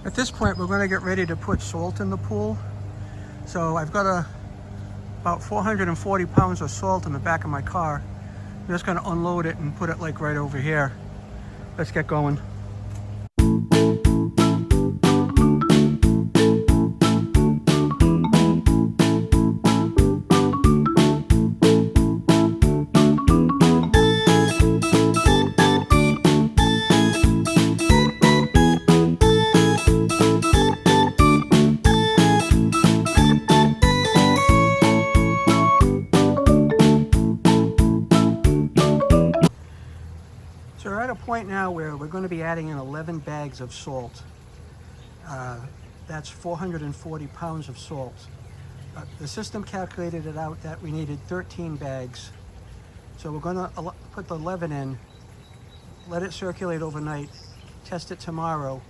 At this point, we're going to get ready to put salt in the pool. So I've got about 440 pounds of salt in the back of my car. I'm just going to unload it and put it like right over here. Let's get going. So we're at a point now where we're going to be adding in 11 bags of salt. That's 440 pounds of salt. The system calculated it out that we needed 13 bags. So we're going to put the 11 in, let it circulate overnight, test it tomorrow,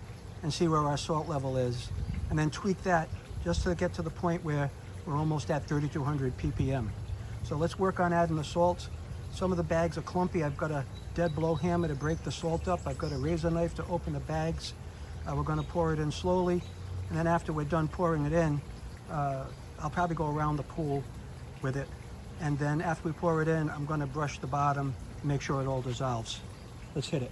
and see where our salt level is, and then tweak that just to get to the point where we're almost at 3,200 ppm. So let's work on adding the salt. Some of the bags are clumpy. I've got a dead blow hammer to break the salt up. I've got a razor knife to open the bags. We're going to pour it in slowly, and then after we're done pouring it in, I'll probably go around the pool with it. And then after we pour it in, I'm going to brush the bottom and make sure it all dissolves. Let's hit it.